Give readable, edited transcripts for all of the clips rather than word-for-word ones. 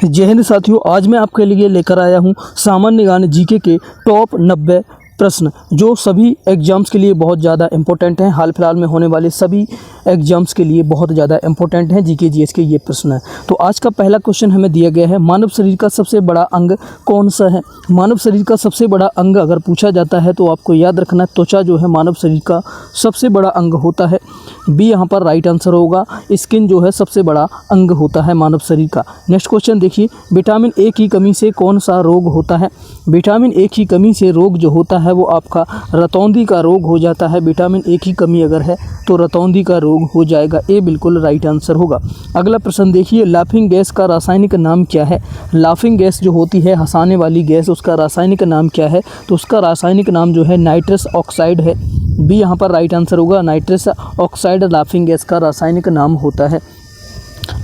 जय हिंद साथियों, आज मैं आपके लिए लेकर आया हूं सामान्य ज्ञान जीके के टॉप 90 प्रश्न जो सभी एग्जाम्स के लिए बहुत ज़्यादा इंपॉर्टेंट हैं। हाल फिलहाल में होने वाले सभी एग्जाम्स के लिए बहुत ज़्यादा इंपॉर्टेंट हैं। जीके जीएस के ये प्रश्न है। तो आज का पहला क्वेश्चन हमें दिया गया है, मानव शरीर का सबसे बड़ा अंग कौन सा है। मानव शरीर का सबसे बड़ा अंग अगर पूछा जाता है तो आपको याद रखना है, त्वचा जो है मानव शरीर का सबसे बड़ा अंग होता है। बी यहाँ पर राइट आंसर होगा। स्किन जो है सबसे बड़ा अंग होता है मानव शरीर का। नेक्स्ट क्वेश्चन देखिए, विटामिन ए की कमी से कौन सा रोग होता है। विटामिन ए की कमी से रोग जो होता है वो आपका रतौंधी का रोग हो जाता है। विटामिन ए की कमी अगर है तो रतौंधी का रोग हो जाएगा। ए बिल्कुल राइट आंसर होगा। अगला प्रश्न देखिए, लाफिंग गैस का रासायनिक नाम क्या है। लाफिंग गैस जो होती है, हंसाने वाली गैस, उसका रासायनिक नाम क्या है। तो उसका रासायनिक नाम जो है नाइट्रस ऑक्साइड है। बी यहाँ पर राइट आंसर होगा। नाइट्रस ऑक्साइड लाफिंग गैस का रासायनिक नाम होता है।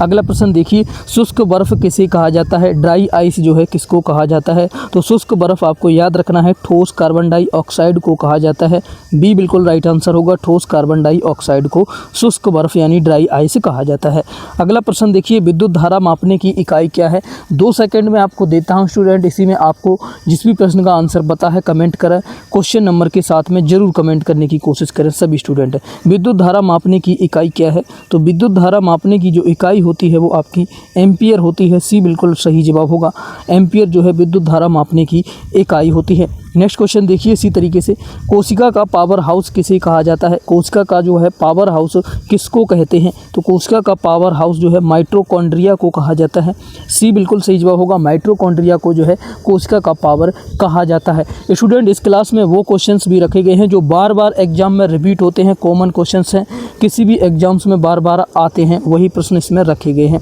अगला प्रश्न देखिए, शुष्क बर्फ किसे कहा जाता है। ड्राई आइस जो है किसको कहा जाता है। तो शुष्क बर्फ आपको याद रखना है, ठोस कार्बन डाइऑक्साइड को कहा जाता है। बी बिल्कुल राइट आंसर होगा। ठोस कार्बन डाइऑक्साइड को शुष्क बर्फ यानी ड्राई आइस कहा जाता है। अगला प्रश्न देखिए, विद्युत धारा मापने की इकाई क्या है। 2 सेकंड में आपको देता हूं स्टूडेंट, इसी में आपको जिस भी प्रश्न का आंसर पता है कमेंट करें। क्वेश्चन नंबर के साथ में जरूर कमेंट करने की कोशिश करें सभी स्टूडेंट। विद्युत धारा मापने की इकाई क्या है। तो विद्युत धारा मापने की जो इकाई होती है वो आपकी एम्पियर होती है। सी बिल्कुल सही जवाब होगा। एम्पियर जो है विद्युत धारा मापने की इकाई होती है। नेक्स्ट क्वेश्चन देखिए इसी तरीके से, कोशिका का पावर हाउस किसे कहा जाता है। कोशिका का जो है पावर हाउस किसको कहते हैं। तो कोशिका का पावर हाउस जो है माइटोकॉन्ड्रिया को कहा जाता है। सी बिल्कुल सही जवाब होगा। माइटोकॉन्ड्रिया को जो है कोशिका का पावर कहा जाता है। स्टूडेंट, इस क्लास में वो क्वेश्चंस भी रखे गए हैं जो बार बार एग्जाम में रिपीट होते हैं, कॉमन क्वेश्चंस हैं, किसी भी एग्जाम्स में बार बार आते हैं, वही प्रश्न इसमें रखे गए हैं।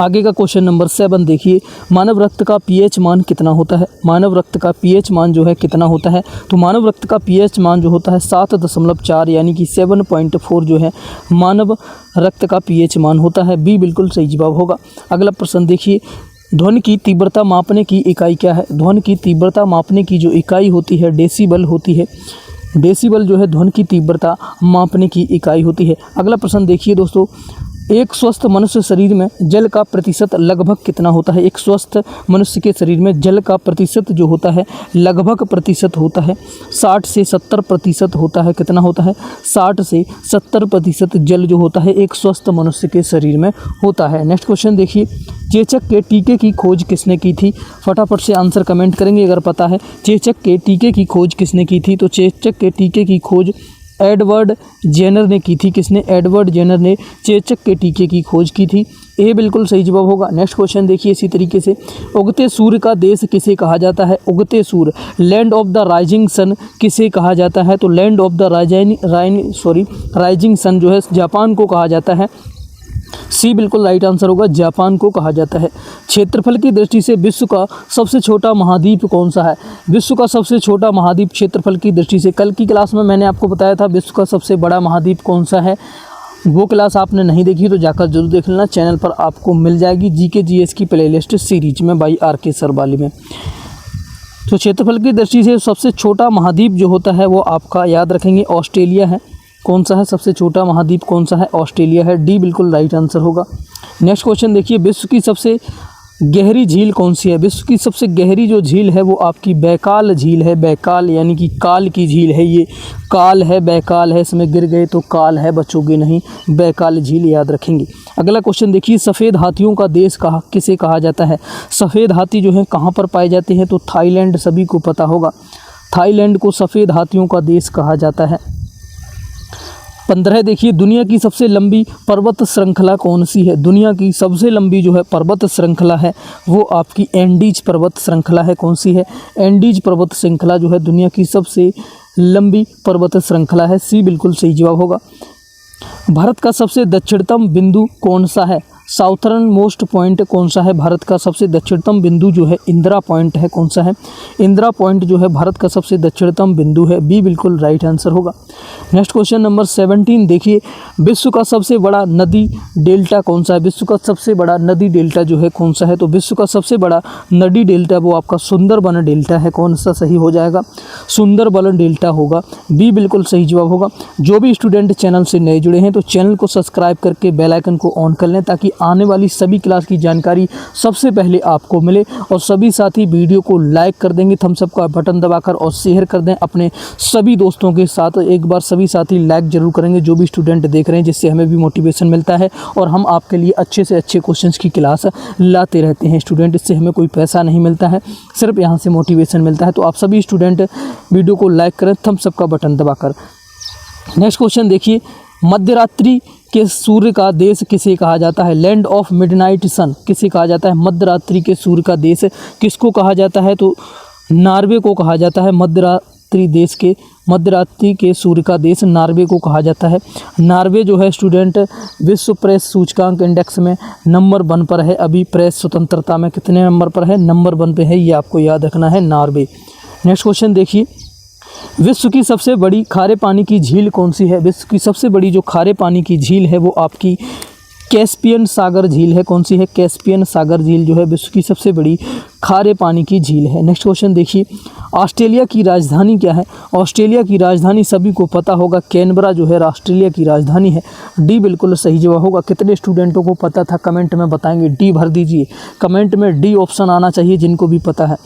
आगे का क्वेश्चन नंबर 7 देखिए, मानव रक्त का पीएच मान कितना होता है। मानव रक्त का पीएच मान जो है कितना होता है। तो मानव रक्त का पीएच मान जो होता है 7.4 यानी कि 7.4 जो है मानव रक्त का पीएच मान होता है। बी बिल्कुल सही जवाब होगा। अगला प्रश्न देखिए, ध्वनि की तीव्रता मापने की इकाई क्या है। ध्वनि की तीव्रता मापने की जो इकाई होती है डेसिबल होती है। डेसिबल जो है ध्वनि की तीव्रता मापने की इकाई होती है। अगला प्रश्न देखिए दोस्तों, एक स्वस्थ मनुष्य शरीर में जल का प्रतिशत लगभग कितना होता है। एक स्वस्थ मनुष्य के शरीर में जल का प्रतिशत जो होता है लगभग प्रतिशत होता है 60 से 70% होता है। कितना होता है। 60 से 70% जल जो होता है एक स्वस्थ मनुष्य के शरीर में होता है। नेक्स्ट क्वेश्चन देखिए, चेचक के टीके की खोज किसने की थी। फटाफट से आंसर कमेंट करेंगे अगर पता है। चेचक के टीके की खोज किसने की थी। तो चेचक के टीके की खोज एडवर्ड जेनर ने की थी। किसने। एडवर्ड जेनर ने चेचक के टीके की खोज की थी। ए बिल्कुल सही जवाब होगा। नेक्स्ट क्वेश्चन देखिए इसी तरीके से, उगते सूर्य का देश किसे कहा जाता है। उगते सूर्य, land of the rising sun किसे कहा जाता है। तो land of the rising sun जो है जापान को कहा जाता है। सी बिल्कुल राइट आंसर होगा। जापान को कहा जाता है। क्षेत्रफल की दृष्टि से विश्व का सबसे छोटा महाद्वीप कौन सा है। विश्व का सबसे छोटा महाद्वीप क्षेत्रफल की दृष्टि से, कल की क्लास में मैंने आपको बताया था विश्व का सबसे बड़ा महाद्वीप कौन सा है। वो क्लास आपने नहीं देखी तो जाकर जरूर देख लेना, चैनल पर आपको मिल जाएगी जीके जीएस की प्लेलिस्ट सीरीज में बाई आर.के. सरवाली में। तो क्षेत्रफल की दृष्टि से सबसे छोटा महाद्वीप जो होता है वो आपका याद रखेंगे ऑस्ट्रेलिया है। कौन सा है सबसे छोटा महाद्वीप, कौन सा है। ऑस्ट्रेलिया है। डी बिल्कुल राइट आंसर होगा। नेक्स्ट क्वेश्चन देखिए, विश्व की सबसे गहरी झील कौन सी है। विश्व की सबसे गहरी जो झील है वो आपकी बैकाल झील है। बैकाल यानी कि काल की झील है। ये काल है, बैकाल है, इसमें गिर गए तो काल है, बचोगे नहीं। बैकाल झील याद रखेंगे। अगला क्वेश्चन देखिए, सफ़ेद हाथियों का देश किसे कहा जाता है। सफ़ेद हाथी जो है कहाँ पर पाए जाते हैं। तो थाईलैंड, सभी को पता होगा। थाईलैंड को सफ़ेद हाथियों का देश कहा जाता है। 15 देखिए, दुनिया की सबसे लंबी पर्वत श्रृंखला कौन सी है। दुनिया की सबसे लंबी जो है पर्वत श्रृंखला है वो आपकी एंडीज पर्वत श्रृंखला है। कौन सी है। एंडीज पर्वत श्रृंखला जो है दुनिया की सबसे लंबी पर्वत श्रृंखला है। सी बिल्कुल सही जवाब होगा। भारत का सबसे दक्षिणतम बिंदु कौन सा है। साउथर्न मोस्ट पॉइंट कौन सा है। भारत का सबसे दक्षिणतम बिंदु जो है इंदिरा पॉइंट है। कौन सा है। इंदिरा पॉइंट जो है भारत का सबसे दक्षिणतम बिंदु है। बी बिल्कुल राइट आंसर होगा। नेक्स्ट क्वेश्चन नंबर 17 देखिए, विश्व का सबसे बड़ा नदी डेल्टा कौन सा है। विश्व का सबसे बड़ा नदी डेल्टा जो है कौन सा है। तो विश्व का सबसे बड़ा नदी डेल्टा वो आपका सुंदरबन डेल्टा है। कौन सा सही हो जाएगा। सुंदरबन डेल्टा होगा। बी बिल्कुल सही जवाब होगा। जो भी स्टूडेंट चैनल से नए जुड़े हैं तो चैनल को सब्सक्राइब करके बेल आइकन को ऑन कर लें ताकि आने वाली सभी क्लास की जानकारी सबसे पहले आपको मिले। और सभी साथी वीडियो को लाइक कर देंगे, थम्स अप का बटन दबाकर, और शेयर कर दें अपने सभी दोस्तों के साथ। एक बार सभी साथी लाइक जरूर करेंगे जो भी स्टूडेंट देख रहे हैं, जिससे हमें भी मोटिवेशन मिलता है और हम आपके लिए अच्छे से अच्छे क्वेश्चंस की क्लास लाते रहते हैं स्टूडेंट। इससे हमें कोई पैसा नहीं मिलता है, सिर्फ यहाँ से मोटिवेशन मिलता है। तो आप सभी स्टूडेंट वीडियो को लाइक करें थम्स अप का बटन दबाकर। नेक्स्ट क्वेश्चन देखिए, मध्यरात्रि के सूर्य का देश किसे कहा जाता है? लैंड ऑफ मिडनाइट सन किसे कहा जाता है? मध्यरात्रि के सूर्य का देश किसको कहा जाता है? तो नॉर्वे को कहा जाता है। मध्यरात्रि के सूर्य का देश नॉर्वे को कहा जाता है। नॉर्वे जो है स्टूडेंट विश्व प्रेस सूचकांक इंडेक्स में नंबर 1 पर है। अभी प्रेस स्वतंत्रता में कितने नंबर पर है? नंबर 1 पे है, ये आपको याद रखना है, नॉर्वे। नेक्स्ट क्वेश्चन देखिए, विश्व की सबसे बड़ी खारे पानी की झील कौन सी है? विश्व की सबसे बड़ी जो खारे पानी की झील है वो आपकी कैस्पियन सागर झील है। कौन सी है? कैस्पियन सागर झील जो है विश्व की सबसे बड़ी खारे पानी की झील है। नेक्स्ट क्वेश्चन देखिए, ऑस्ट्रेलिया की राजधानी क्या है? ऑस्ट्रेलिया की राजधानी सभी को पता होगा, कैनबरा जो है ऑस्ट्रेलिया की राजधानी है। डी बिल्कुल सही जवाब होगा। कितने स्टूडेंटों को पता था कमेंट में बताएंगे? डी भर दीजिए, कमेंट में डी ऑप्शन आना चाहिए जिनको भी पता है।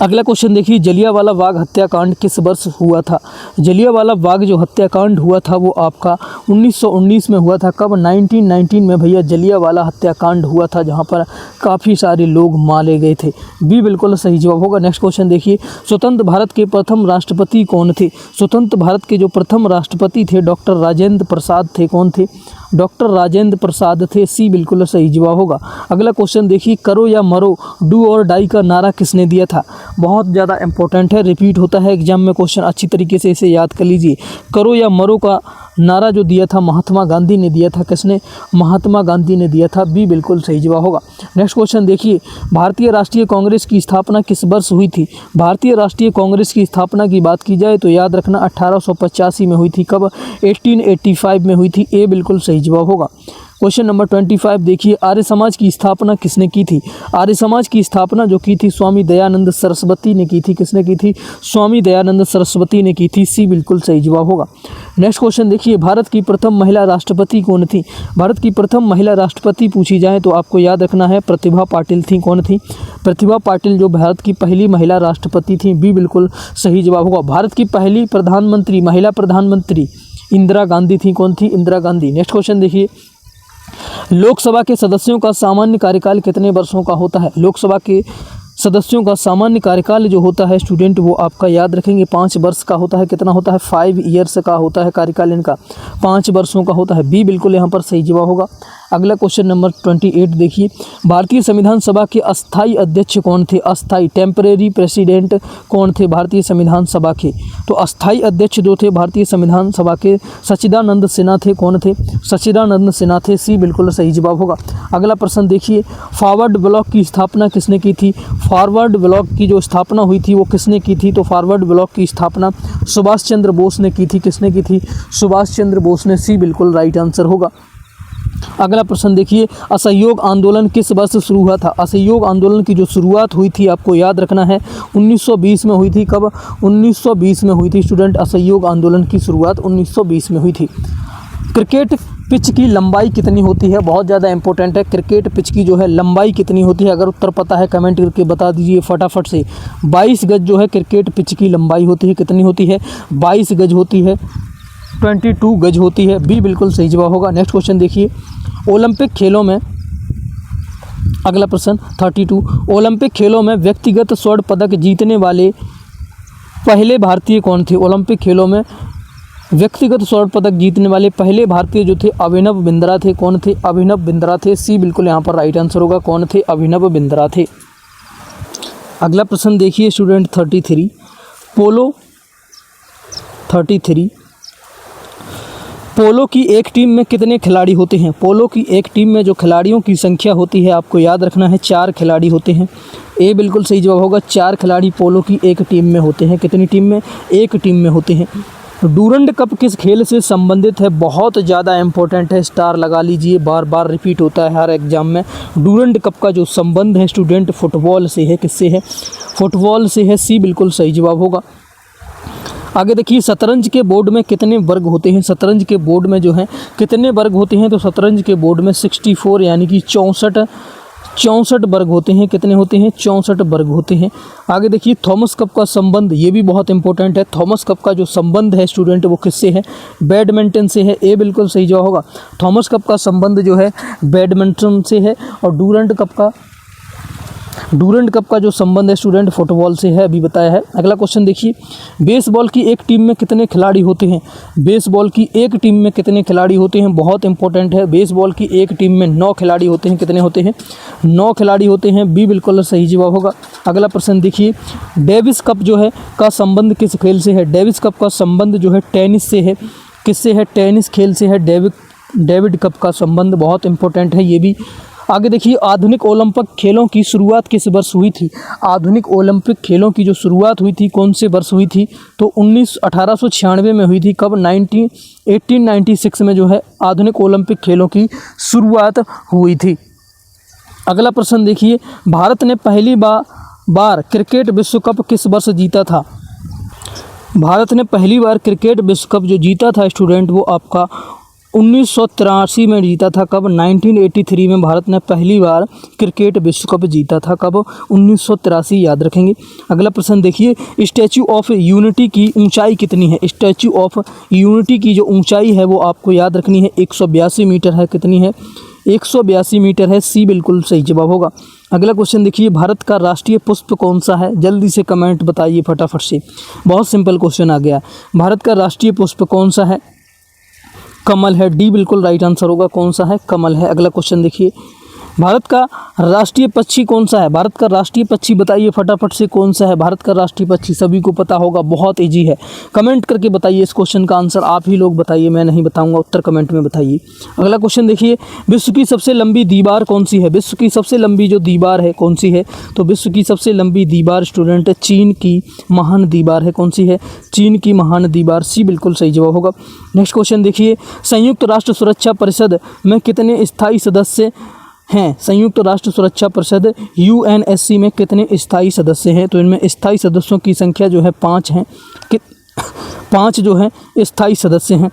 अगला क्वेश्चन देखिए, जलियांवाला बाग हत्याकांड किस वर्ष हुआ था? जलियांवाला बाग जो हत्याकांड हुआ था वो आपका 1919 में हुआ था। कब? 1919 में भैया जलियांवाला हत्याकांड हुआ था, जहां पर काफ़ी सारे लोग मारे गए थे। बी बिल्कुल सही जवाब होगा। नेक्स्ट क्वेश्चन देखिए, स्वतंत्र भारत के प्रथम राष्ट्रपति कौन थे? स्वतंत्र भारत के जो प्रथम राष्ट्रपति थे डॉक्टर राजेंद्र प्रसाद थे। कौन थे? डॉक्टर राजेंद्र प्रसाद थे। सी बिल्कुल सही जवाब होगा। अगला क्वेश्चन देखिए, करो या मरो, डू और डाई का नारा किसने दिया था? बहुत ज़्यादा इंपॉर्टेंट है, रिपीट होता है एग्जाम में क्वेश्चन, अच्छी तरीके से इसे याद कर लीजिए। करो या मरो का नारा जो दिया था महात्मा गांधी ने दिया था। किसने? महात्मा गांधी ने दिया था। बी बिल्कुल सही जवाब होगा। नेक्स्ट क्वेश्चन देखिए, भारतीय राष्ट्रीय कांग्रेस की स्थापना किस वर्ष हुई थी? भारतीय राष्ट्रीय कांग्रेस की स्थापना की बात की जाए तो याद रखना 1885 में हुई थी। कब? 1885 में हुई थी। ए बिल्कुल सही जवाब होगा। क्वेश्चन नंबर 25 देखिए, आर्य समाज की स्थापना किसने की थी? आर्य समाज की स्थापना जो की थी स्वामी दयानंद सरस्वती ने की थी। किसने की थी? स्वामी दयानंद सरस्वती ने की थी। सी बिल्कुल सही जवाब होगा। नेक्स्ट क्वेश्चन देखिए, भारत की प्रथम महिला राष्ट्रपति कौन थी? भारत की प्रथम महिला राष्ट्रपति पूछी जाए तो आपको याद रखना है प्रतिभा पाटिल थी। कौन थी? प्रतिभा पाटिल जो भारत की पहली महिला राष्ट्रपति थी। बी बिल्कुल सही जवाब होगा। भारत की पहली प्रधानमंत्री महिला प्रधानमंत्री इंदिरा गांधी थी। कौन थी? इंदिरा गांधी। नेक्स्ट क्वेश्चन देखिए, लोकसभा के सदस्यों का सामान्य कार्यकाल कितने वर्षों का होता है? लोकसभा के सदस्यों का सामान्य कार्यकाल जो होता है स्टूडेंट वो आपका याद रखेंगे 5 वर्ष का होता है। कितना होता है? 5 ईयर्स का होता है कार्यकाल इनका, 5 वर्षों का होता है। बी बिल्कुल यहाँ पर सही जवाब होगा। अगला क्वेश्चन नंबर 28 देखिए, भारतीय संविधान सभा के अस्थायी अध्यक्ष कौन थे? अस्थायी टेम्परेरी प्रेसिडेंट कौन थे भारतीय संविधान सभा के? तो अस्थायी अध्यक्ष जो थे भारतीय संविधान सभा के सच्चिदानंद सिन्हा थे। कौन थे? सच्चिदानंद सिन्हा थे। सी बिल्कुल सही जवाब होगा। अगला प्रश्न देखिए, फॉरवर्ड ब्लॉक की स्थापना किसने की थी? फॉरवर्ड ब्लॉक की जो स्थापना हुई थी वो किसने की थी? तो फॉरवर्ड ब्लॉक की स्थापना सुभाष चंद्र बोस ने की थी। किसने की थी? सुभाष चंद्र बोस ने। सी बिल्कुल राइट आंसर होगा। अगला प्रश्न देखिए, असहयोग आंदोलन किस वर्ष शुरू हुआ था? असहयोग आंदोलन की जो शुरुआत हुई थी आपको याद रखना है 1920 में हुई थी। कब? 1920 में हुई थी स्टूडेंट। असहयोग आंदोलन की शुरुआत 1920 में हुई थी। क्रिकेट पिच की लंबाई कितनी होती है? बहुत ज़्यादा इंपॉर्टेंट है। क्रिकेट पिच की जो है लंबाई कितनी होती है? अगर उत्तर पता है कमेंट करके बता दीजिए फटाफट से। 22 गज जो है क्रिकेट पिच की लंबाई होती है। कितनी होती है? 22 गज होती है, 22 गज होती है। बी बिल्कुल सही जवाब होगा। नेक्स्ट क्वेश्चन देखिए, ओलंपिक खेलों में, अगला प्रश्न 32, ओलंपिक खेलों में व्यक्तिगत स्वर्ण पदक जीतने वाले पहले भारतीय कौन थे? ओलंपिक खेलों में व्यक्तिगत स्वर्ण पदक जीतने वाले पहले भारतीय जो थे अभिनव बिंद्रा थे। कौन थे? अभिनव बिंद्रा थे। सी बिल्कुल यहाँ पर राइट आंसर होगा। कौन थे? अभिनव बिंद्रा थे। अगला प्रश्न देखिए स्टूडेंट 33, पोलो 33, पोलो की एक टीम में कितने खिलाड़ी होते हैं? पोलो की एक टीम में जो खिलाड़ियों की संख्या होती है आपको याद रखना है 4 खिलाड़ी होते हैं। ए बिल्कुल सही जवाब होगा। 4 खिलाड़ी पोलो की एक टीम में होते हैं। कितनी टीम में? एक टीम में होते हैं। डूरंड कप किस खेल से संबंधित है? बहुत ज़्यादा इंपॉर्टेंट है, स्टार लगा लीजिए, बार बार रिपीट होता है हर एग्जाम में। डूरंड कप का जो संबंध है स्टूडेंट फुटबॉल से है। किससे है? फुटबॉल से है। सी बिल्कुल सही जवाब होगा। आगे देखिए शतरंज के बोर्ड में कितने वर्ग होते हैं। शतरंज के बोर्ड में जो है कितने वर्ग होते हैं, तो शतरंज के बोर्ड में 64 यानी कि 64 वर्ग होते हैं। कितने होते हैं? 64 वर्ग होते हैं। आगे देखिए थॉमस कप का संबंध, ये भी बहुत इंपॉर्टेंट है। थॉमस कप का जो संबंध है स्टूडेंट वो किससे है? बैडमिंटन से है। ए बिल्कुल सही जवाब होगा। थॉमस कप का संबंध जो है बैडमिंटन से है। और डूरंड कप का जो संबंध है स्टूडेंट फुटबॉल से है, अभी बताया है। अगला क्वेश्चन देखिए, बेसबॉल की एक टीम में कितने खिलाड़ी होते हैं? बेसबॉल की एक टीम में कितने खिलाड़ी होते हैं? बहुत इंपॉर्टेंट है। बेसबॉल की एक टीम में 9 खिलाड़ी होते हैं। कितने होते हैं? 9 खिलाड़ी होते हैं। बी बिल्कुल सही जवाब होगा। अगला प्रश्न देखिए, डेविस कप जो है का संबंध किस खेल से है? डेविस कप का संबंध जो है टेनिस से है। किससे है? टेनिस खेल से है। डेविड कप का संबंध बहुत इंपॉर्टेंट है ये भी। आगे देखिए, आधुनिक ओलंपिक खेलों की शुरुआत किस वर्ष हुई थी? आधुनिक ओलंपिक खेलों की जो शुरुआत हुई थी कौन से वर्ष हुई थी? तो 1896 में हुई थी। कब? 1896 में जो है आधुनिक ओलंपिक खेलों की शुरुआत हुई थी। अगला प्रश्न देखिए, भारत ने पहली बार क्रिकेट विश्व कप किस वर्ष जीता था? भारत ने पहली बार क्रिकेट विश्व कप जो जीता था स्टूडेंट वो आपका 1983 में जीता था। कब? 1983 में भारत ने पहली बार क्रिकेट विश्व कप जीता था। कब? 1983, याद रखेंगे। अगला प्रश्न देखिए, स्टैच्यू ऑफ यूनिटी की ऊंचाई कितनी है? स्टैच्यू ऑफ यूनिटी की जो ऊंचाई है वो आपको याद रखनी है, 182 मीटर है। कितनी है? 182 मीटर है। सी बिल्कुल सही जवाब होगा। अगला क्वेश्चन देखिए, भारत का राष्ट्रीय पुष्प कौन सा है? जल्दी से कमेंट बताइए फटाफट से। बहुत सिंपल क्वेश्चन आ गया। भारत का राष्ट्रीय पुष्प कौन सा है? कमल है। डी बिल्कुल राइट आंसर होगा। कौन सा है? कमल है। अगला क्वेश्चन देखिए, भारत का राष्ट्रीय पक्षी कौन सा है? भारत का राष्ट्रीय पक्षी बताइए फटाफट से कौन सा है? भारत का राष्ट्रीय पक्षी सभी को पता होगा, बहुत इजी है। कमेंट करके बताइए इस क्वेश्चन का आंसर। आप ही लोग बताइए, मैं नहीं बताऊंगा, उत्तर कमेंट में बताइए। अगला क्वेश्चन देखिए, विश्व की सबसे लंबी दीवार कौन सी है? विश्व की सबसे लंबी जो दीवार है कौन सी है? तो विश्व की सबसे लंबी दीवार स्टूडेंट चीन की महान दीवार है। कौन सी है? चीन की महान दीवार। सी बिल्कुल सही जवाब होगा। नेक्स्ट क्वेश्चन देखिए, संयुक्त राष्ट्र सुरक्षा परिषद में कितने स्थायी सदस्य हैं? संयुक्त राष्ट्र सुरक्षा परिषद UNSC में कितने स्थायी सदस्य हैं? तो इनमें स्थायी सदस्यों की संख्या जो है 5 हैं। 5 जो है स्थायी सदस्य हैं।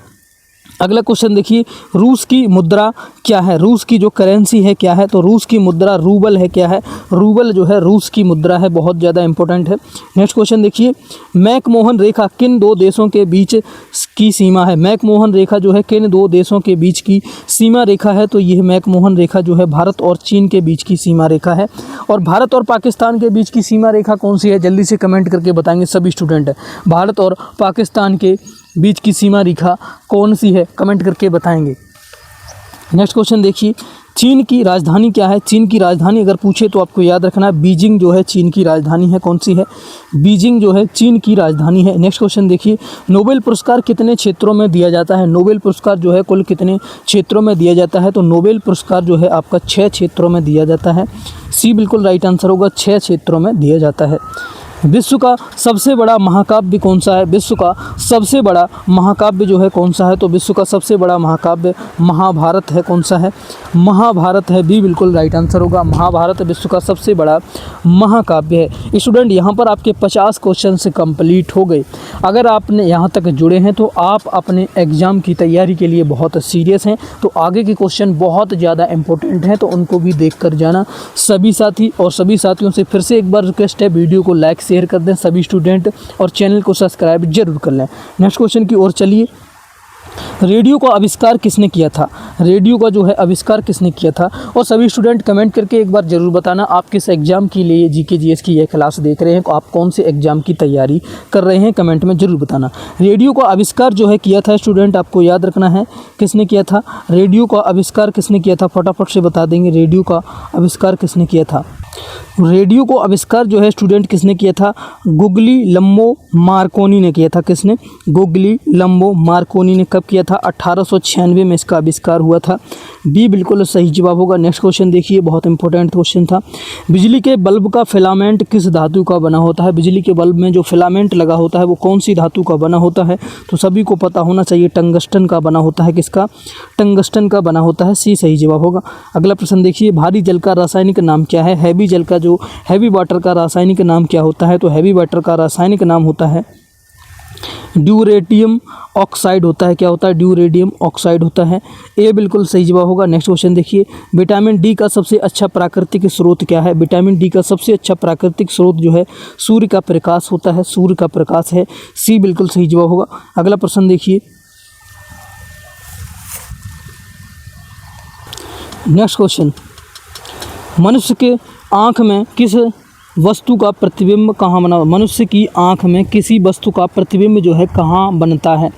अगला क्वेश्चन देखिए, रूस की मुद्रा क्या है? रूस की जो करेंसी है क्या है? तो रूस की मुद्रा रूबल है। क्या है? रूबल जो है रूस की मुद्रा है। बहुत ज़्यादा इंपॉर्टेंट है। नेक्स्ट क्वेश्चन देखिए, मैकमोहन रेखा किन 2 देशों के बीच की सीमा है? मैकमोहन रेखा जो है किन 2 देशों के बीच की सीमा रेखा है? तो यह मैकमोहन रेखा जो है भारत और चीन के बीच की सीमा रेखा है। और भारत और पाकिस्तान के बीच की सीमा रेखा कौन सी है? जल्दी से कमेंट करके बताएंगे सभी स्टूडेंट। भारत और पाकिस्तान के बीच की सीमा रेखा कौन सी है? कमेंट करके बताएंगे। नेक्स्ट क्वेश्चन देखिए, चीन की राजधानी क्या है? चीन की राजधानी अगर पूछे तो आपको याद रखना है बीजिंग जो है चीन की राजधानी है। कौन सी है? बीजिंग जो है चीन की राजधानी है। नेक्स्ट क्वेश्चन देखिए, नोबेल पुरस्कार कितने क्षेत्रों में दिया जाता है? नोबेल पुरस्कार जो है कुल कितने क्षेत्रों में दिया जाता है? तो नोबेल पुरस्कार जो है आपका 6 क्षेत्रों में दिया जाता है। सी बिल्कुल राइट आंसर होगा। 6 क्षेत्रों में दिया जाता है। विश्व का सबसे बड़ा महाकाव्य कौन सा है? विश्व का सबसे बड़ा महाकाव्य जो है कौन सा है? तो विश्व का सबसे बड़ा महाकाव्य महाभारत है। कौन सा है? महाभारत है। बी बिल्कुल राइट आंसर होगा। महाभारत विश्व का सबसे बड़ा महाकाव्य है। स्टूडेंट यहाँ पर आपके 50 क्वेश्चन से कंप्लीट हो गए। अगर आपने यहाँ तक जुड़े हैं तो आप अपने एग्ज़ाम की तैयारी के लिए बहुत सीरियस हैं, तो आगे के क्वेश्चन बहुत ज़्यादा इंपॉर्टेंट हैं, तो उनको भी देख कर जाना सभी साथी। और सभी साथियों से फिर से एक बार रिक्वेस्ट है, वीडियो को लाइक शेयर कर दें सभी स्टूडेंट, और चैनल को सब्सक्राइब जरूर कर लें। नेक्स्ट क्वेश्चन की ओर चलिए। रेडियो का आविष्कार किसने किया था? रेडियो का जो है आविष्कार किसने किया था? और सभी स्टूडेंट कमेंट करके एक बार ज़रूर बताना आप किस एग्ज़ाम के लिए जीके जीएस की यह क्लास देख रहे हैं, आप कौन से एग्ज़ाम की तैयारी कर रहे हैं, कमेंट में ज़रूर बताना। रेडियो का आविष्कार जो है किया था स्टूडेंट, आपको याद रखना है किसने किया था? रेडियो का आविष्कार किसने किया था? फटाफट से बता देंगे। रेडियो का आविष्कार किसने किया था? रेडियो को आविष्कार जो है स्टूडेंट किसने किया था? गुग्लियल्मो मार्कोनी ने किया था। किसने? गुग्लियल्मो मार्कोनी ने कब किया था? 1896 में इसका आविष्कार हुआ था। बी बिल्कुल सही जवाब होगा। नेक्स्ट क्वेश्चन देखिए, बहुत इंपॉर्टेंट क्वेश्चन था। बिजली के बल्ब का फिलामेंट किस धातु का बना होता है? बिजली के बल्ब में जो फिलामेंट लगा होता है वो कौन सी धातु का बना होता है? तो सभी को पता होना चाहिए, टंगस्टन का बना होता है। किसका? टंगस्टन का बना होता है। सी सही जवाब होगा। अगला प्रश्न देखिए, भारी जल का रासायनिक नाम क्या है? हैवी जल का जो हैवी वाटर का रासायनिक नाम क्या होता है? तो हैवी वाटर का रासायनिक नाम होता है ड्यूरेटियम ऑक्साइड होता है। क्या होता है? ड्यूरेडियम ऑक्साइड होता है। ए बिल्कुल सही जवाब होगा। नेक्स्ट क्वेश्चन देखिए, विटामिन डी का सबसे अच्छा प्राकृतिक स्रोत क्या है? विटामिन डी का सबसे अच्छा प्राकृतिक स्रोत जो है सूर्य का प्रकाश होता है। सूर्य का प्रकाश है। सी बिल्कुल सही जवाब होगा। अगला प्रश्न देखिए, नेक्स्ट क्वेश्चन, मनुष्य के आँख में किस वस्तु का प्रतिबिंब कहाँ बना? मनुष्य की आँख में किसी वस्तु का प्रतिबिंब जो है कहाँ बनता है?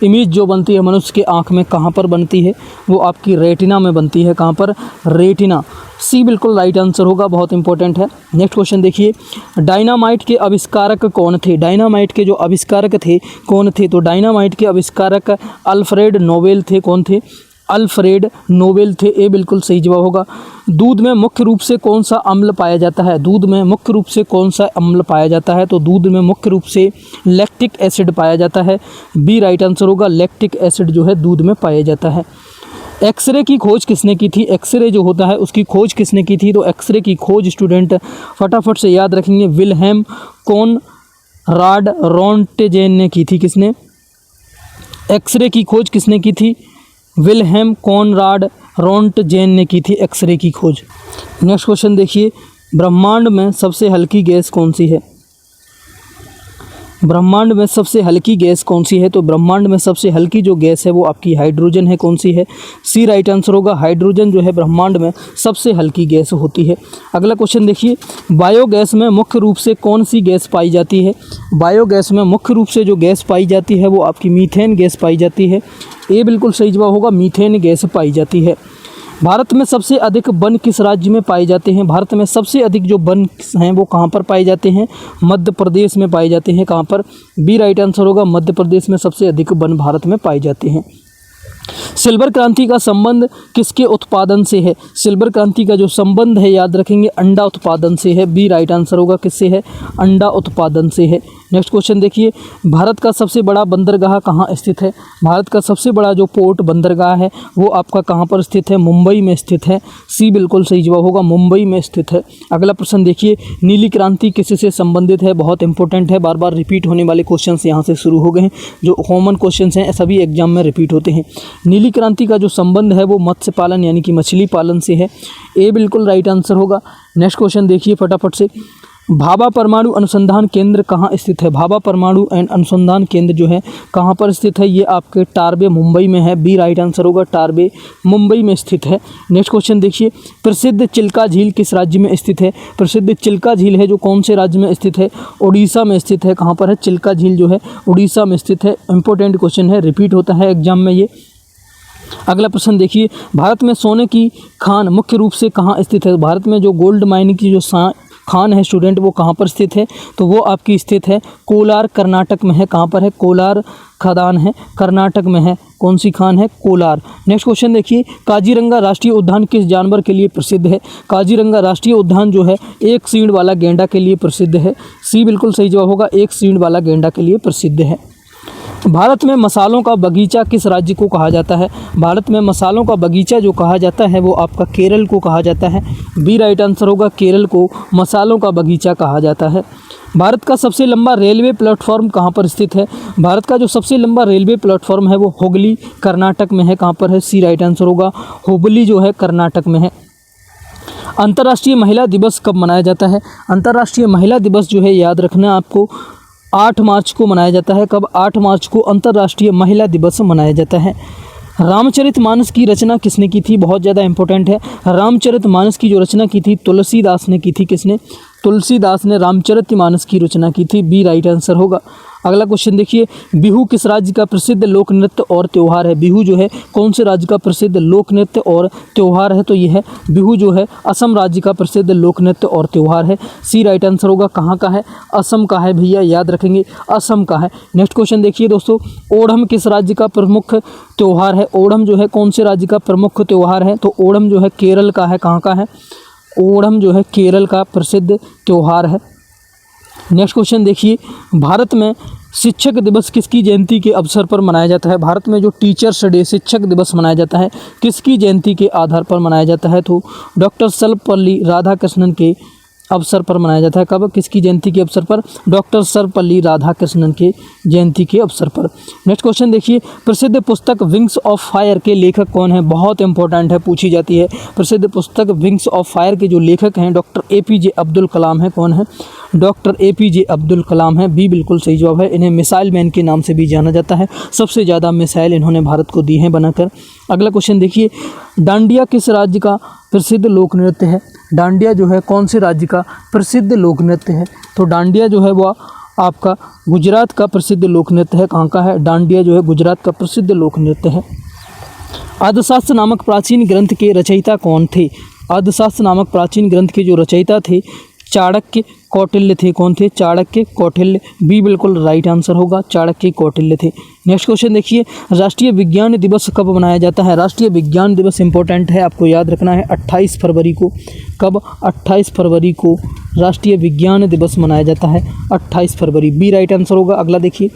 इमेज जो बनती है मनुष्य के आँख में कहाँ पर बनती है? वो आपकी रेटिना में बनती है। कहाँ पर? रेटिना। सी बिल्कुल राइट आंसर होगा, बहुत इंपॉर्टेंट है। नेक्स्ट क्वेश्चन देखिए, डायनामाइट के आविष्कारक कौन थे? डायनामाइट के जो आविष्कारक थे कौन थे? तो डायनामाइट के आविष्कारक अल्फ्रेड नोबेल थे। कौन थे? अल्फ्रेड नोबेल थे। ए बिल्कुल सही जवाब होगा। दूध में मुख्य रूप से कौन सा अम्ल पाया जाता है? दूध में मुख्य रूप से कौन सा अम्ल पाया जाता है? तो दूध में मुख्य रूप से लैक्टिक एसिड पाया जाता है। बी राइट आंसर होगा। लैक्टिक एसिड जो है दूध में पाया जाता है। एक्सरे की खोज किसने की थी? एक्सरे जो होता है उसकी खोज किसने की थी? तो एक्सरे की खोज स्टूडेंट फटाफट से याद रखेंगे, विल्हेम कॉनराड रोंटगेन ने की थी। किसने? एक्सरे की खोज किसने की थी? विल्हेम कॉनराड रोंटगेन ने की थी एक्सरे की खोज। नेक्स्ट क्वेश्चन देखिए, ब्रह्मांड में सबसे हल्की गैस कौन सी है? ब्रह्मांड में सबसे हल्की गैस कौन सी है? तो ब्रह्मांड में सबसे हल्की जो गैस है वो आपकी हाइड्रोजन है। कौन सी है? सी राइट आंसर होगा। हाइड्रोजन जो है ब्रह्मांड में सबसे हल्की गैस होती है। अगला क्वेश्चन देखिए, बायोगैस में मुख्य रूप से कौन सी गैस पाई जाती है? बायोगैस में मुख्य रूप से जो गैस पाई जाती है वो आपकी मीथेन गैस पाई जाती है। ए बिल्कुल सही जवाब होगा। मीथेन गैस पाई जाती है। भारत में सबसे अधिक वन किस राज्य में पाए जाते हैं? भारत में सबसे अधिक जो वन हैं वो कहाँ पर पाए जाते हैं? मध्य प्रदेश में पाए जाते हैं। कहाँ पर? बी राइट आंसर होगा। मध्य प्रदेश में सबसे अधिक वन भारत में पाए जाते हैं। सिल्वर क्रांति का संबंध किसके उत्पादन से है? सिल्वर क्रांति का जो संबंध है याद रखेंगे अंडा उत्पादन से है। बी राइट आंसर होगा। किससे है? अंडा उत्पादन से है। नेक्स्ट क्वेश्चन देखिए, भारत का सबसे बड़ा बंदरगाह कहाँ स्थित है? भारत का सबसे बड़ा जो पोर्ट बंदरगाह है वो आपका कहाँ पर स्थित है? मुंबई में स्थित है। सी बिल्कुल सही जवाब होगा। मुंबई में स्थित है। अगला प्रश्न देखिए, नीली क्रांति किससे संबंधित है? बहुत इंपॉर्टेंट है, बार बार रिपीट होने वाले क्वेश्चन यहाँ से शुरू हो गए हैं। जो कॉमन क्वेश्चन हैं सभी एग्जाम में रिपीट होते हैं। नीली क्रांति का जो संबंध है वो मत्स्य पालन यानी कि मछली पालन से है। ए बिल्कुल राइट आंसर होगा। नेक्स्ट क्वेश्चन देखिए फटाफट से, भाभा परमाणु अनुसंधान केंद्र कहाँ स्थित है? भाभा परमाणु एंड अनुसंधान केंद्र जो है कहाँ पर स्थित है? ये आपके टारबे मुंबई में है। बी राइट आंसर होगा। टारबे मुंबई में स्थित है। नेक्स्ट क्वेश्चन देखिए, प्रसिद्ध चिल्का झील किस राज्य में स्थित है? प्रसिद्ध चिल्का झील है जो कौन से राज्य में स्थित है? उड़ीसा में स्थित है। कहाँ पर है? चिल्का झील जो है उड़ीसा में स्थित है। इंपॉर्टेंट क्वेश्चन है, रिपीट होता है एग्जाम में ये। अगला प्रश्न देखिए, भारत में सोने की खान मुख्य रूप से कहाँ स्थित है? भारत में जो गोल्ड माइनिंग की जो खान है स्टूडेंट वो कहाँ पर स्थित है? तो वो आपकी स्थित है कोलार, कर्नाटक में है। कहाँ पर है? कोलार खदान है, कर्नाटक में है। कौन सी खान है? कोलार। नेक्स्ट क्वेश्चन देखिए, काजीरंगा राष्ट्रीय उद्यान किस जानवर के लिए प्रसिद्ध है? काजीरंगा राष्ट्रीय उद्यान जो है एक सींग वाला गेंडा के लिए प्रसिद्ध है। सी बिल्कुल सही जवाब होगा। एक सींग वाला गेंडा के लिए प्रसिद्ध है। भारत में मसालों का बगीचा किस राज्य को कहा जाता है? भारत में मसालों का बगीचा जो कहा जाता है वो आपका केरल को कहा जाता है। बी राइट आंसर होगा। केरल को मसालों का बगीचा कहा जाता है। भारत का सबसे लंबा रेलवे प्लेटफॉर्म कहाँ पर स्थित है? भारत का जो सबसे लंबा रेलवे प्लेटफॉर्म है वो हुगली, कर्नाटक में है। कहाँ पर है? सी राइट आंसर होगा। हुबली जो है कर्नाटक में है। अंतर्राष्ट्रीय महिला दिवस कब मनाया जाता है? अंतर्राष्ट्रीय महिला दिवस जो है याद रखना आपको 8 मार्च को मनाया जाता है। कब? 8 मार्च को अंतर्राष्ट्रीय महिला दिवस मनाया जाता है। रामचरितमानस की रचना किसने की थी? बहुत ज़्यादा इंपॉर्टेंट है। रामचरितमानस की जो रचना की थी तुलसीदास ने की थी। किसने? तुलसीदास ने रामचरितमानस की रचना की थी। बी राइट आंसर होगा। अगला क्वेश्चन देखिए, बिहू किस राज्य का प्रसिद्ध लोक नृत्य और त्यौहार है? बिहू जो है कौन से राज्य का प्रसिद्ध लोक नृत्य और त्यौहार है? तो ये है बिहू जो है असम राज्य का प्रसिद्ध लोक नृत्य और त्यौहार है। सी राइट आंसर होगा। कहाँ का है? असम का है भैया, याद रखेंगे असम का है। नेक्स्ट क्वेश्चन देखिए दोस्तों, ओणम किस राज्य का प्रमुख त्यौहार है? ओणम जो है कौन से राज्य का प्रमुख त्यौहार है? तो ओणम जो है केरल का है। कहाँ का है? ओणम जो है केरल का प्रसिद्ध त्यौहार है। नेक्स्ट क्वेश्चन देखिए, भारत में शिक्षक दिवस किसकी जयंती के अवसर पर मनाया जाता है? भारत में जो टीचर्स डे शिक्षक दिवस मनाया जाता है किसकी जयंती के आधार पर मनाया जाता है? तो डॉक्टर सर्वपल्ली राधाकृष्णन के अवसर पर मनाया जाता है। कब? किसकी जयंती के अवसर पर? डॉक्टर सर्वपल्ली राधाकृष्णन के जयंती के अवसर पर। नेक्स्ट क्वेश्चन देखिए, प्रसिद्ध पुस्तक विंग्स ऑफ फायर के लेखक कौन है? बहुत इंपॉर्टेंट है, पूछी जाती है। प्रसिद्ध पुस्तक विंग्स ऑफ फायर के जो लेखक हैं डॉक्टर APJ अब्दुल कलाम है। कौन है? डॉक्टर APJ अब्दुल कलाम है। बी बिल्कुल सही जवाब है। इन्हें मिसाइल मैन के नाम से भी जाना जाता है, सबसे ज़्यादा मिसाइल इन्होंने भारत को दी हैं बनाकर। अगला क्वेश्चन देखिए, डांडिया किस राज्य का प्रसिद्ध लोक नृत्य है? डांडिया जो है कौन से राज्य का प्रसिद्ध लोक नृत्य है? तो डांडिया जो है वह आपका गुजरात का प्रसिद्ध लोक नृत्य है। कहाँ का है? डांडिया जो है गुजरात का प्रसिद्ध लोक नृत्य है। अर्थशास्त्र नामक प्राचीन ग्रंथ के रचयिता कौन थे? अर्थशास्त्र नामक प्राचीन ग्रंथ के जो रचयिता थे चाणक्य कौटिल्य थे। कौन थे? चाणक्य कौटिल्य। बी बिल्कुल राइट आंसर होगा, चाणक्य कौटिल्य थे। नेक्स्ट क्वेश्चन देखिए, राष्ट्रीय विज्ञान दिवस कब मनाया जाता है? राष्ट्रीय विज्ञान दिवस इंपॉर्टेंट है, आपको याद रखना है 28 फरवरी को। कब? 28 फरवरी को राष्ट्रीय विज्ञान दिवस मनाया जाता है, 28 फरवरी। बी राइट आंसर होगा। अगला देखिए,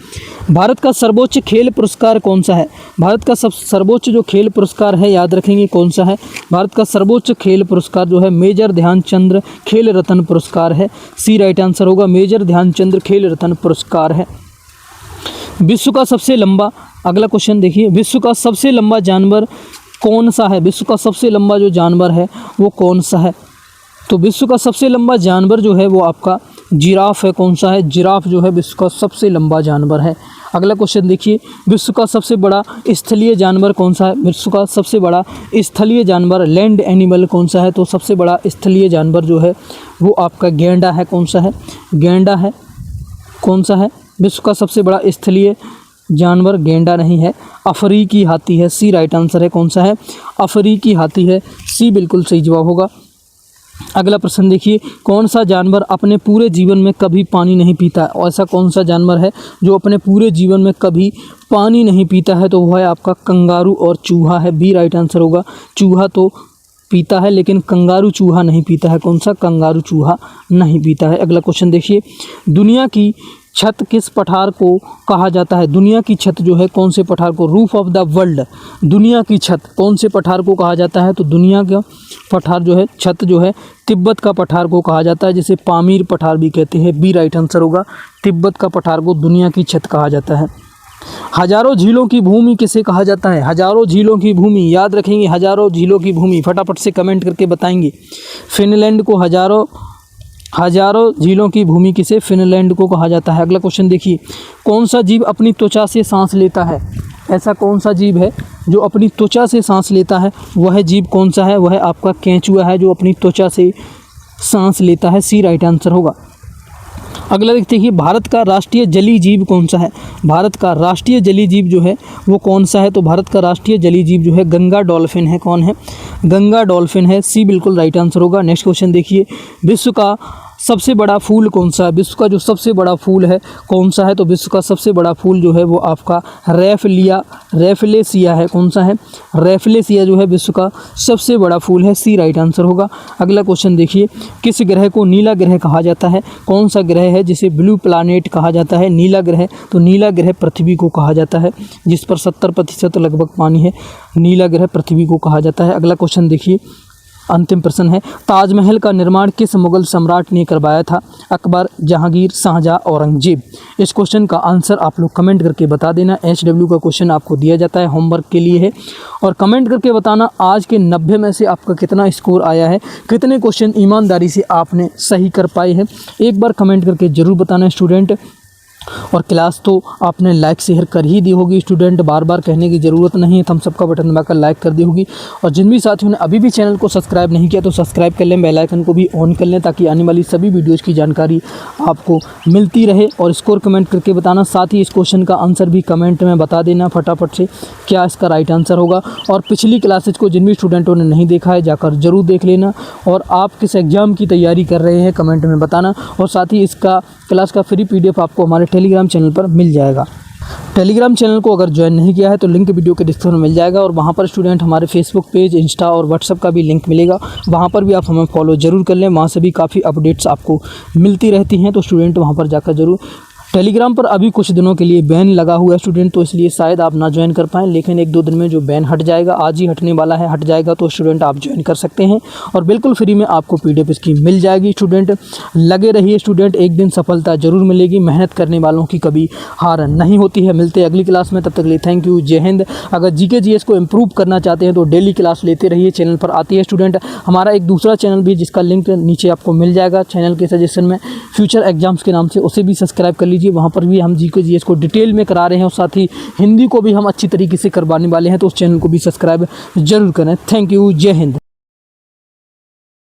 भारत का सर्वोच्च खेल पुरस्कार कौन सा है? भारत का सर्वोच्च जो खेल पुरस्कार है याद रखेंगे कौन सा है? भारत का सर्वोच्च खेल पुरस्कार जो है मेजर ध्यानचंद्र खेल रत्न पुरस्कार है। सी राइट आंसर होगा, मेजर ध्यानचंद्र खेल रत्न पुरस्कार है। विश्व का सबसे लंबा, अगला क्वेश्चन देखिए, विश्व का सबसे लंबा जानवर कौन सा है? विश्व का सबसे लंबा जो जानवर है वो कौन सा है? तो विश्व का सबसे लंबा जानवर जो है वो आपका जिराफ है। कौन सा है? जिराफ जो है विश्व का सबसे लंबा जानवर है। अगला क्वेश्चन देखिए, विश्व का सबसे बड़ा स्थलीय जानवर कौन सा है? विश्व का सबसे बड़ा स्थलीय जानवर लैंड एनिमल कौन सा है? तो सबसे बड़ा स्थलीय जानवर जो है वो आपका गैंडा है। कौन सा है? गैंडा है। कौन सा है? विश्व का सबसे बड़ा स्थलीय जानवर गैंडा नहीं है, अफ्रीकी हाथी है। सी राइट आंसर है। कौन सा है? अफ्रीकी हाथी है। सी बिल्कुल सही जवाब होगा। अगला प्रश्न देखिए, कौन सा जानवर अपने पूरे जीवन में कभी पानी नहीं पीता है? ऐसा कौन सा जानवर है जो अपने पूरे जीवन में कभी पानी नहीं पीता है? तो वह है आपका कंगारू और चूहा है। बी राइट आंसर होगा। चूहा तो पीता है लेकिन कंगारू चूहा नहीं पीता है। कौन सा? कंगारू चूहा नहीं पीता है। अगला क्वेश्चन देखिए, दुनिया की छत किस पठार को कहा जाता है? दुनिया की छत जो है कौन से पठार को? Roof of the world. दुनिया की छत कौन से पठार को कहा जाता है? तो दुनिया का पठार जो है, छत जो है तिब्बत का पठार को कहा जाता है, जिसे पामीर पठार भी कहते हैं। बी राइट आंसर होगा। तिब्बत का पठार को दुनिया की छत कहा जाता है। हजारों झीलों की भूमि किसे कहा जाता है? हजारों झीलों की भूमि याद रखेंगे, हजारों झीलों की भूमि फटाफट से कमेंट करके बताएंगे। फिनलैंड को हजारों झीलों की भूमि किसे? फिनलैंड को कहा जाता है। अगला क्वेश्चन देखिए, कौन सा जीव अपनी त्वचा से सांस लेता है? ऐसा कौन सा जीव है जो अपनी त्वचा से सांस लेता है? वह जीव कौन सा है? वह आपका केंचुआ है जो अपनी त्वचा से सांस लेता है। सी राइट आंसर होगा। अगला देखते हैं, भारत का राष्ट्रीय जलीय जीव कौन सा है? भारत का राष्ट्रीय जलीय जीव जो है वो कौन सा है? तो भारत का राष्ट्रीय जलीय जीव जो है गंगा डॉल्फिन है। कौन है? गंगा डॉल्फिन है। सी बिल्कुल राइट आंसर होगा। नेक्स्ट क्वेश्चन देखिए, विश्व का सबसे बड़ा फूल कौन सा है? विश्व का जो सबसे बड़ा फूल है कौन सा है? तो विश्व का सबसे बड़ा फूल जो है वो आपका रैफलेसिया है। कौन सा है? रैफलेसिया जो है विश्व का सबसे बड़ा फूल है। सी राइट आंसर होगा। अगला क्वेश्चन देखिए, किस ग्रह को नीला ग्रह कहा जाता है? कौन सा ग्रह है जिसे ब्लू प्लैनेट कहा जाता है? नीला ग्रह। तो नीला ग्रह पृथ्वी को कहा जाता है, जिस पर 70% लगभग पानी है। नीला ग्रह पृथ्वी को कहा जाता है। अगला क्वेश्चन देखिए, अंतिम प्रश्न है, ताजमहल का निर्माण किस मुगल सम्राट ने करवाया था? अकबर, जहांगीर, शाहजहां, औरंगजेब। इस क्वेश्चन का आंसर आप लोग कमेंट करके बता देना। HW का क्वेश्चन आपको दिया जाता है, होमवर्क के लिए है, और कमेंट करके बताना आज के 90 में से आपका कितना स्कोर आया है, कितने क्वेश्चन ईमानदारी से आपने सही कर पाए हैं। एक बार कमेंट करके ज़रूर बताना स्टूडेंट। और क्लास तो आपने लाइक शेयर कर ही दी होगी स्टूडेंट, बार बार कहने की ज़रूरत नहीं है, थम्स अप का बटन दबाकर लाइक कर दी होगी। और जिन भी साथियों ने अभी भी चैनल को सब्सक्राइब नहीं किया तो सब्सक्राइब कर लें, बेल आइकन को भी ऑन कर लें, ताकि आने वाली सभी वीडियोज़ की जानकारी आपको मिलती रहे। और स्कोर कमेंट करके बताना, साथ ही इस क्वेश्चन का आंसर भी कमेंट में बता देना फटाफट से, क्या इसका राइट आंसर होगा। और पिछली क्लासेज को जिन भी स्टूडेंटों ने नहीं देखा है जाकर ज़रूर देख लेना। और आप किस एग्ज़ाम की तैयारी कर रहे हैं कमेंट में बताना। और साथ ही इसका क्लास का फ्री PDF आपको हमारे टेलीग्राम चैनल पर मिल जाएगा। टेलीग्राम चैनल को अगर ज्वाइन नहीं किया है तो लिंक वीडियो के डिस्क्रिप्शन में मिल जाएगा, और वहाँ पर स्टूडेंट हमारे फेसबुक पेज, इंस्टा और व्हाट्सअप का भी लिंक मिलेगा, वहाँ पर भी आप हमें फॉलो ज़रूर कर लें। वहाँ से भी काफ़ी अपडेट्स आपको मिलती रहती हैं, तो स्टूडेंट वहाँ पर जाकर ज़रूर टेलीग्राम पर अभी कुछ दिनों के लिए बैन लगा हुआ है स्टूडेंट, तो इसलिए शायद आप ना ज्वाइन कर पाएँ, लेकिन 1-2 दिन में जो बैन हट जाएगा, आज ही हटने वाला है, हट जाएगा तो स्टूडेंट आप ज्वाइन कर सकते हैं और बिल्कुल फ्री में आपको PDF इसकी मिल जाएगी। स्टूडेंट लगे रहिए स्टूडेंट, एक दिन सफलता जरूर मिलेगी, मेहनत करने वालों की कभी हार नहीं होती है। मिलते हैं अगली क्लास में, तब तक के लिए थैंक यू, जय हिंद। अगर GK GS को इम्प्रूव करना चाहते हैं तो डेली क्लास लेते रहिए, चैनल पर आती है स्टूडेंट। हमारा एक दूसरा चैनल भी जिसका लिंक नीचे आपको मिल जाएगा चैनल के सजेशन में, फ्यूचर एग्जाम्स के नाम से, उसे भी सब्सक्राइब कर लीजिए। वहाँ पर भी हम GK GS को डिटेल में करा रहे हैं और साथ ही हिंदी को भी हम अच्छी तरीके से करवाने वाले हैं, तो उस चैनल को भी सब्सक्राइब जरूर करें। थैंक यू, जय हिंद।